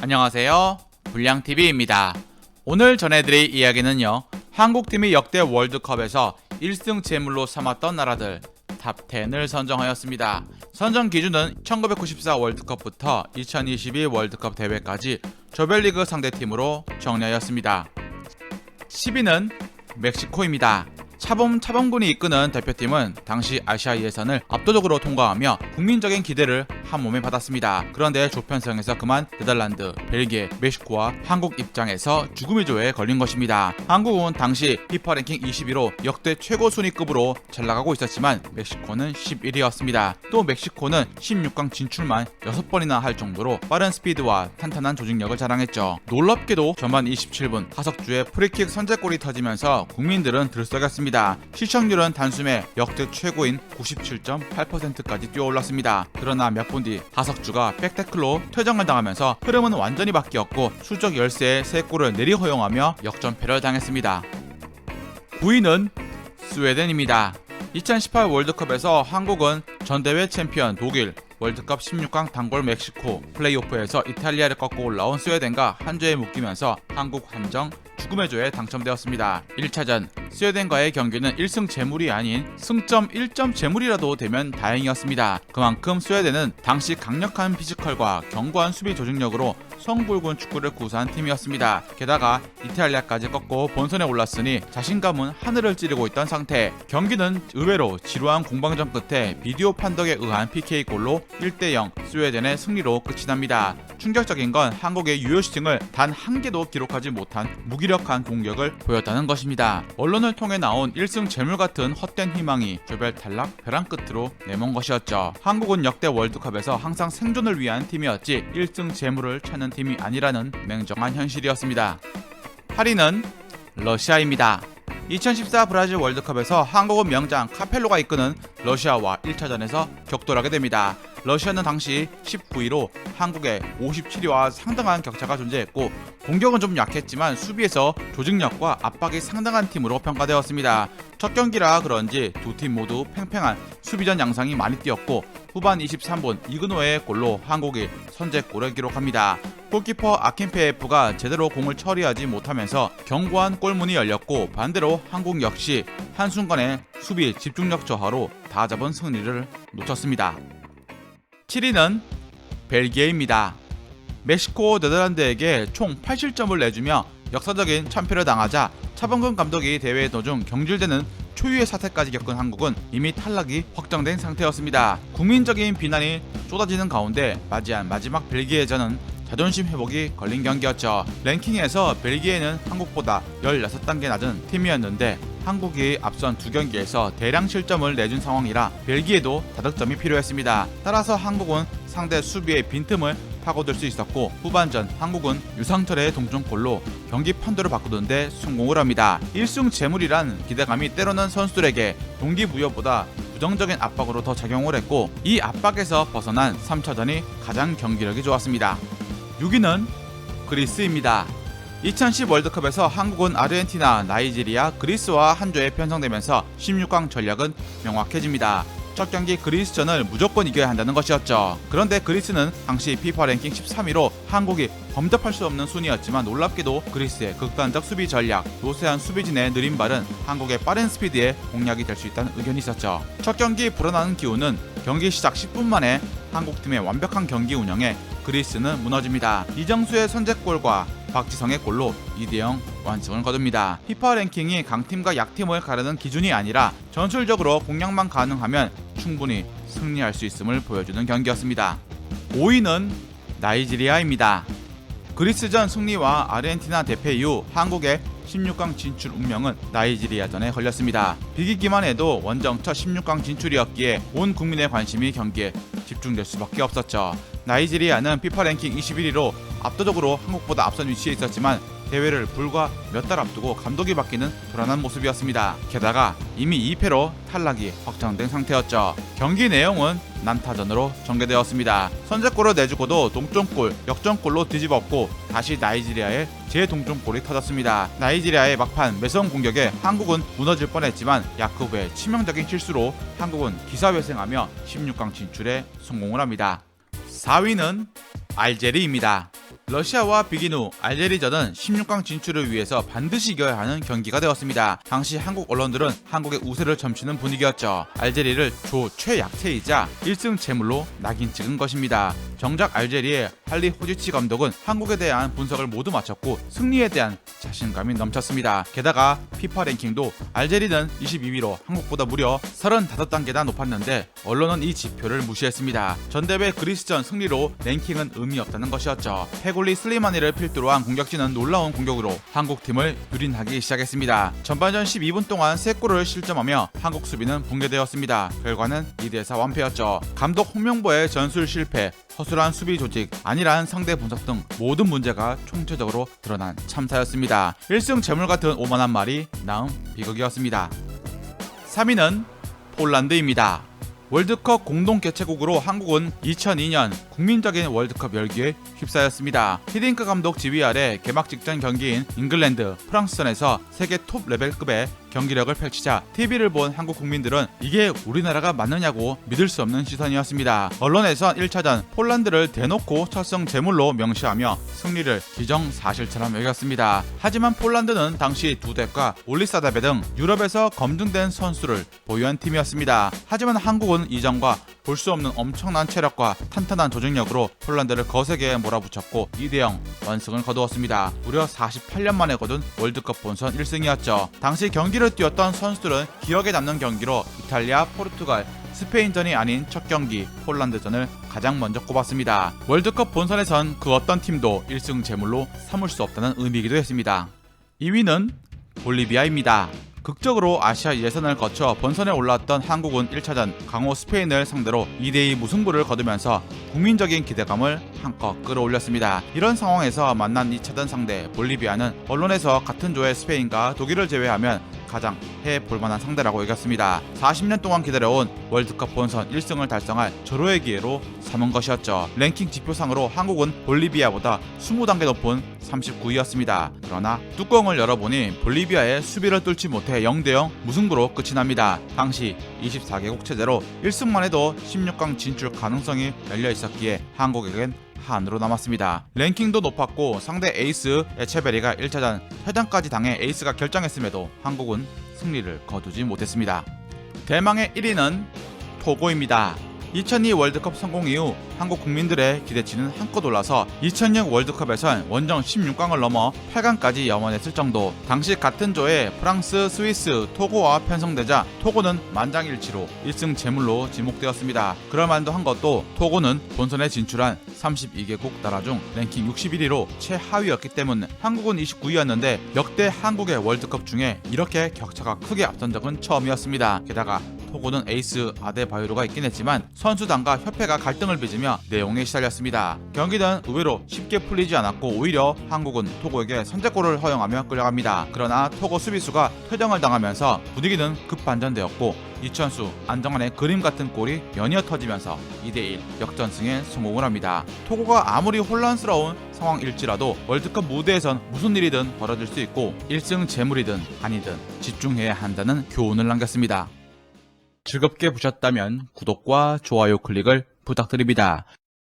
안녕하세요, 불량TV입니다. 오늘 전해드릴 이야기는요, 한국팀이 역대 월드컵에서 1승 제물로 삼았던 나라들 탑10을 선정하였습니다. 선정 기준은 1994 월드컵부터 2022 월드컵 대회까지 조별리그 상대팀으로 정리하였습니다. 10위는 멕시코입니다. 차범근이 이끄는 대표팀은 당시 아시아 예선을 압도적으로 통과하며 국민적인 기대를 한몸에 받았습니다. 그런데 조편성에서 그만 네덜란드, 벨기에, 멕시코와 한국 입장에서 죽음의 조에 걸린 것입니다. 한국은 당시 FIFA 랭킹 21로 역대 최고 순위급으로 잘 나가고 있었지만 멕시코는 11위였습니다. 또 멕시코는 16강 진출만 6번이나 할 정도로 빠른 스피드와 탄탄한 조직력을 자랑했죠. 놀랍게도 전반 27분 하석주의 프리킥 선제골이 터지면서 국민들은 들썩였습니다. 시청률은 단숨에 역대 최고인 97.8%까지 뛰어올랐습니다. 그러나 몇 분 뒤 하석주가 백태클로 퇴장을 당하면서 흐름은 완전히 바뀌었고 수적 열세에 3골을 내리 허용하며 역전패를 당했습니다. 9위는 스웨덴입니다. 2018 월드컵에서 한국은 전대회 챔피언 독일, 월드컵 16강 단골 멕시코, 플레이오프에서 이탈리아를 꺾고 올라온 스웨덴과 한 조에 묶이면서 한국 한정 죽음의 조에 당첨되었습니다. 1차전 스웨덴과의 경기는 1승 제물이 아닌 승점 1점 제물이라도 되면 다행이었습니다. 그만큼 스웨덴은 당시 강력한 피지컬과 견고한 수비 조직력으로 성불군 축구를 구사한 팀이었습니다. 게다가 이탈리아까지 꺾고 본선에 올랐으니 자신감은 하늘을 찌르고 있던 상태. 경기는 의외로 지루한 공방전 끝에 비디오 판독에 의한 PK골로 1대0 스웨덴의 승리로 끝이 납니다. 충격적인 건 한국의 유효슈팅을 단 한 개도 기록하지 못한 무기력한 공격을 보였다는 것입니다. 언론을 통해 나온 1승 제물 같은 헛된 희망이 조별 탈락 벼랑 끝으로 내몬 것이었죠. 한국은 역대 월드컵에서 항상 생존을 위한 팀이었지 1승 제물을 찾는 팀이 아니라는 냉정한 현실이었습니다. 8위는 러시아입니다. 2014 브라질 월드컵에서 한국은 명장 카펠로가 이끄는 러시아와 1차전에서 격돌하게 됩니다. 러시아는 당시 19위로 한국의 57위와 상당한 격차가 존재했고 공격은 좀 약했지만 수비에서 조직력과 압박이 상당한 팀으로 평가되었습니다. 첫 경기라 그런지 두 팀 모두 팽팽한 수비전 양상이 많이 띄었고 후반 23분 이그노의 골로 한국이 선제골을 기록합니다. 골키퍼 아킨페예프가 제대로 공을 처리하지 못하면서 견고한 골문이 열렸고 반대로 한국 역시 한순간에 수비 집중력 저하로 다 잡은 승리를 놓쳤습니다. 7위는 벨기에입니다. 멕시코 네덜란드에게 총 8실점을 내주며 역사적인 참패를 당하자 차범근 감독이 대회 도중 경질되는 초유의 사태까지 겪은 한국은 이미 탈락이 확정된 상태였습니다. 국민적인 비난이 쏟아지는 가운데 맞이한 마지막 벨기에전은 자존심 회복이 걸린 경기였죠. 랭킹에서 벨기에는 한국보다 16단계 낮은 팀이었는데 한국이 앞선 두 경기에서 대량 실점을 내준 상황이라 벨기에도 다득점이 필요했습니다. 따라서 한국은 상대 수비의 빈틈을 파고들 수 있었고 후반전 한국은 유상철의 동점골로 경기 판도를 바꾸는데 성공을 합니다. 1승 제물이란 기대감이 때로는 선수들에게 동기부여보다 부정적인 압박으로 더 작용을 했고 이 압박에서 벗어난 3차전이 가장 경기력이 좋았습니다. 6위는 그리스입니다. 2010 월드컵에서 한국은 아르헨티나, 나이지리아, 그리스와 한 조에 편성되면서 16강 전략은 명확해집니다. 첫 경기 그리스전을 무조건 이겨야 한다는 것이었죠. 그런데 그리스는 당시 FIFA 랭킹 13위로 한국이 범접할 수 없는 순위였지만 놀랍게도 그리스의 극단적 수비 전략, 노세한 수비진의 느린 발은 한국의 빠른 스피드에 공략이 될 수 있다는 의견이 있었죠. 첫 경기 불어나는 기운은 경기 시작 10분 만에 한국팀의 완벽한 경기 운영에 그리스는 무너집니다. 이정수의 선제골과 박지성의 골로 2대0 완승을 거둡니다. FIFA 랭킹이 강팀과 약팀을 가르는 기준이 아니라 전술적으로 공략만 가능하면 충분히 승리할 수 있음을 보여주는 경기였습니다. 5위는 나이지리아입니다. 그리스전 승리와 아르헨티나 대패 이후 한국의 16강 진출 운명은 나이지리아전에 걸렸습니다. 비기기만 해도 원정 첫 16강 진출이었기에 온 국민의 관심이 경기에 집중될 수밖에 없었죠. 나이지리아는 FIFA 랭킹 21위로 압도적으로 한국보다 앞선 위치에 있었지만 대회를 불과 몇 달 앞두고 감독이 바뀌는 불안한 모습이었습니다. 게다가 이미 2패로 탈락이 확정된 상태였죠. 경기 내용은 난타전으로 전개되었습니다. 선제골을 내주고도 동점골, 역전골로 뒤집었고 다시 나이지리아의 재동점골이 터졌습니다. 나이지리아의 막판 매서운 공격에 한국은 무너질 뻔했지만 야쿠브의 치명적인 실수로 한국은 기사회생하며 16강 진출에 성공을 합니다. 4위는 알제리입니다. 러시아와 비긴 후 알제리전은 16강 진출을 위해서 반드시 이겨야 하는 경기가 되었습니다. 당시 한국 언론들은 한국의 우세를 점치는 분위기였죠. 알제리를 조 최약체이자 1승 제물로 낙인 찍은 것입니다. 정작 알제리의 할리 호지치 감독은 한국에 대한 분석을 모두 마쳤고 승리에 대한 자신감이 넘쳤습니다. 게다가 피파 랭킹도 알제리는 22위로 한국보다 무려 35단계나 높았는데 언론은 이 지표를 무시했습니다. 전대회 그리스전 승리로 랭킹은 의미 없다는 것이었죠. 페골리 슬리마니를 필두로 한 공격진은 놀라운 공격으로 한국팀을 유린하기 시작했습니다. 전반전 12분 동안 3골을 실점하며 한국 수비는 붕괴되었습니다. 결과는 2대4 완패였죠. 감독 홍명보의 전술 실패, 허술한 수비 조직, 안일한 상대 분석 등 모든 문제가 총체적으로 드러난 참사였습니다. 1승 재물 같은 오만한 말이 나온 비극이었습니다. 3위는 폴란드입니다. 월드컵 공동 개최국으로 한국은 2002년 국민적인 월드컵 열기에 휩싸였습니다. 히딩크 감독 지휘 아래 개막 직전 경기인 잉글랜드, 프랑스전에서 세계 톱 레벨급의 경기력을 펼치자 TV를 본 한국 국민들은 이게 우리나라가 맞느냐고 믿을 수 없는 시선이었습니다. 언론에선 1차전 폴란드를 대놓고 첫승 제물로 명시하며 승리를 기정사실처럼 여겼습니다. 하지만 폴란드는 당시 두덱과 올리사다베 등 유럽에서 검증된 선수를 보유한 팀이었습니다. 하지만 한국은 이전과 볼 수 없는 엄청난 체력과 탄탄한 조직력으로 폴란드를 거세게 몰아붙였고 2대0 완승을 거두었습니다. 무려 48년 만에 거둔 월드컵 본선 1승이었죠. 당시 경기를 뛰었던 선수들은 기억에 남는 경기로 이탈리아, 포르투갈, 스페인전이 아닌 첫 경기 폴란드전을 가장 먼저 꼽았습니다. 월드컵 본선에선 그 어떤 팀도 1승 제물로 삼을 수 없다는 의미이기도 했습니다. 2위는 볼리비아입니다. 극적으로 아시아 예선을 거쳐 본선에 올랐던 한국은 1차전 강호 스페인을 상대로 2대2 무승부를 거두면서 국민적인 기대감을 한껏 끌어올렸습니다. 이런 상황에서 만난 2차전 상대 볼리비아는 언론에서 같은 조의 스페인과 독일을 제외하면 가장 해볼만한 상대라고 여겼습니다. 40년 동안 기다려온 월드컵 본선 1승을 달성할 절호의 기회로 삼은 것이었죠. 랭킹 지표상으로 한국은 볼리비아보다 20단계 높은 39위였습니다. 그러나 뚜껑을 열어보니 볼리비아의 수비를 뚫지 못해 0대0 무승부로 끝이 납니다. 당시 24개국 체제로 1승만 해도 16강 진출 가능성이 열려 있었기에 한국에겐 한으로 남았습니다. 랭킹도 높았고 상대 에이스 에체베리가 1차전 퇴장까지 당해 에이스가 결정했음에도 한국은 승리를 거두지 못했습니다. 대망의 1위는 토고입니다. 2002 월드컵 성공 이후 한국 국민들의 기대치는 한껏 올라서 2006 월드컵에선 원정 16강을 넘어 8강까지 염원했을 정도. 당시 같은 조에 프랑스, 스위스, 토고와 편성되자 토고는 만장일치로 1승 제물로 지목되었습니다. 그럴만도 한 것도 토고는 본선에 진출한 32개국 나라 중 랭킹 61위로 최하위였기 때문. 한국은 29위였는데 역대 한국의 월드컵 중에 이렇게 격차가 크게 앞선 적은 처음이었습니다. 게다가 토고는 에이스 아데바요로가 있긴 했지만 선수단과 협회가 갈등을 빚으며 내용에 시달렸습니다. 경기는 의외로 쉽게 풀리지 않았고 오히려 한국은 토고에게 선제골을 허용하며 끌려갑니다. 그러나 토고 수비수가 퇴장을 당하면서 분위기는 급반전되었고 이천수, 안정환의 그림 같은 골이 연이어 터지면서 2대1 역전승에 성공을 합니다. 토고가 아무리 혼란스러운 상황일지라도 월드컵 무대에선 무슨 일이든 벌어질 수 있고 1승 재물이든 아니든 집중해야 한다는 교훈을 남겼습니다. 즐겁게 보셨다면 구독과 좋아요 클릭을 부탁드립니다.